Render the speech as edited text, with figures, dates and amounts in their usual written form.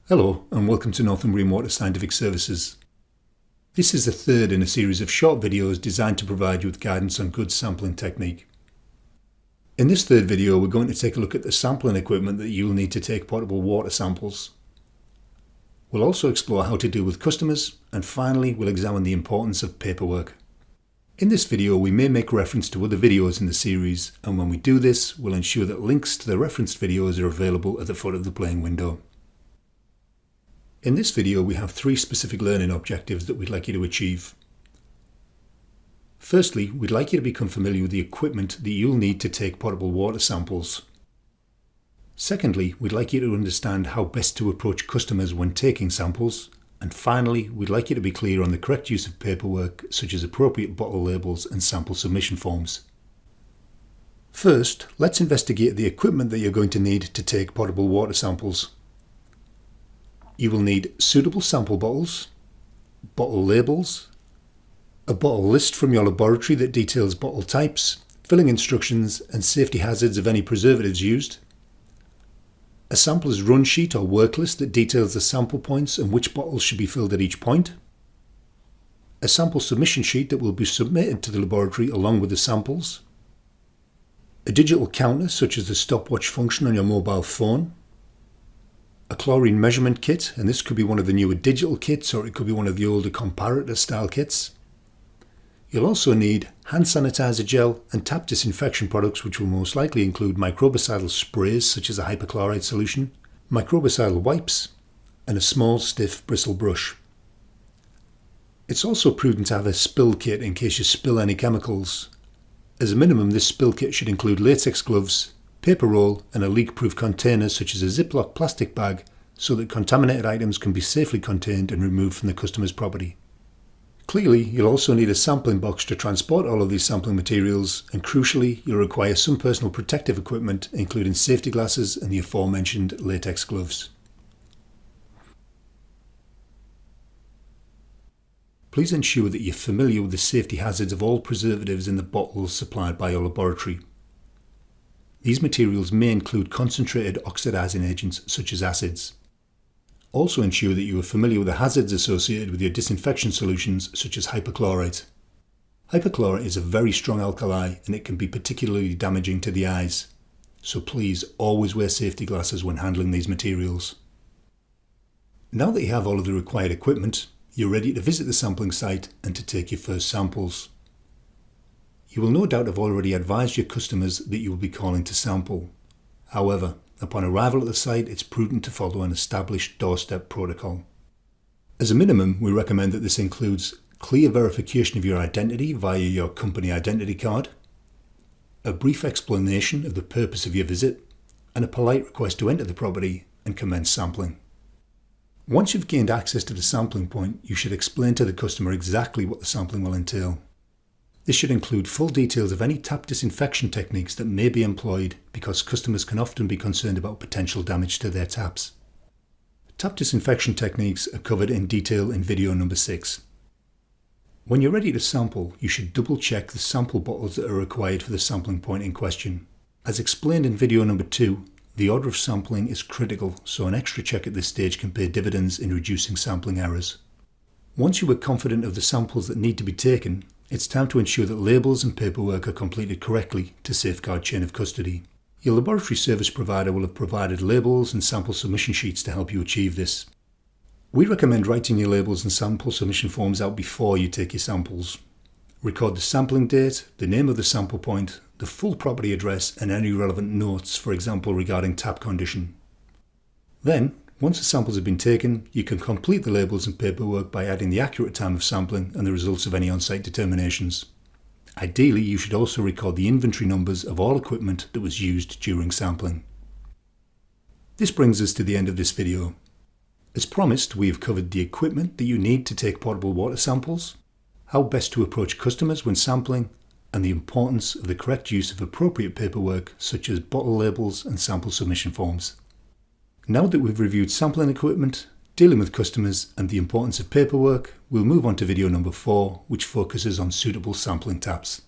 Hello and welcome to Northumbrian Water Scientific Services. This is the third in a series of short videos designed to provide you with guidance on good sampling technique. In this third video we're going to take a look at the sampling equipment that you'll need to take potable water samples. We'll also explore how to deal with customers, and finally we'll examine the importance of paperwork. In this video we may make reference to other videos in the series, and when we do this we'll ensure that links to the referenced videos are available at the foot of the playing window. In this video we have three specific learning objectives that we'd like you to achieve. Firstly, we'd like you to become familiar with the equipment that you'll need to take potable water samples. Secondly, we'd like you to understand how best to approach customers when taking samples. And finally, we'd like you to be clear on the correct use of paperwork, such as appropriate bottle labels and sample submission forms. First, let's investigate the equipment that you're going to need to take potable water samples. You will need suitable sample bottles, bottle labels, a bottle list from your laboratory that details bottle types, filling instructions and safety hazards of any preservatives used, a sampler's run sheet or work list that details the sample points and which bottles should be filled at each point, a sample submission sheet that will be submitted to the laboratory along with the samples, a digital counter such as the stopwatch function on your mobile phone, a chlorine measurement kit, and this could be one of the newer digital kits or it could be one of the older comparator style kits. You'll also need hand sanitizer gel and tap disinfection products, which will most likely include microbicidal sprays such as a hypochlorite solution, microbicidal wipes, and a small stiff bristle brush. It's also prudent to have a spill kit in case you spill any chemicals. As a minimum, this spill kit should include latex gloves, paper roll and a leak-proof container such as a Ziploc plastic bag so that contaminated items can be safely contained and removed from the customer's property. Clearly, you'll also need a sampling box to transport all of these sampling materials, and crucially, you'll require some personal protective equipment including safety glasses and the aforementioned latex gloves. Please ensure that you're familiar with the safety hazards of all preservatives in the bottles supplied by your laboratory. These materials may include concentrated oxidizing agents such as acids. Also ensure that you are familiar with the hazards associated with your disinfection solutions such as hypochlorite. Hypochlorite is a very strong alkali and it can be particularly damaging to the eyes. So please always wear safety glasses when handling these materials. Now that you have all of the required equipment, you're ready to visit the sampling site and to take your first samples. You will no doubt have already advised your customers that you will be calling to sample. However, upon arrival at the site, it's prudent to follow an established doorstep protocol. As a minimum, we recommend that this includes clear verification of your identity via your company identity card, a brief explanation of the purpose of your visit, and a polite request to enter the property and commence sampling. Once you've gained access to the sampling point, you should explain to the customer exactly what the sampling will entail. This should include full details of any tap disinfection techniques that may be employed, because customers can often be concerned about potential damage to their taps. Tap disinfection techniques are covered in detail in video number 6. When you're ready to sample, you should double check the sample bottles that are required for the sampling point in question. As explained in video number 2, the order of sampling is critical, so an extra check at this stage can pay dividends in reducing sampling errors. Once you are confident of the samples that need to be taken, it's time to ensure that labels and paperwork are completed correctly to safeguard chain of custody. Your laboratory service provider will have provided labels and sample submission sheets to help you achieve this. We recommend writing your labels and sample submission forms out before you take your samples. Record the sampling date, the name of the sample point, the full property address and any relevant notes, for example regarding tap condition. Then, once the samples have been taken, you can complete the labels and paperwork by adding the accurate time of sampling and the results of any on-site determinations. Ideally, you should also record the inventory numbers of all equipment that was used during sampling. This brings us to the end of this video. As promised, we have covered the equipment that you need to take potable water samples, how best to approach customers when sampling, and the importance of the correct use of appropriate paperwork such as bottle labels and sample submission forms. Now that we've reviewed sampling equipment, dealing with customers and the importance of paperwork, we'll move on to video number 4, which focuses on suitable sampling taps.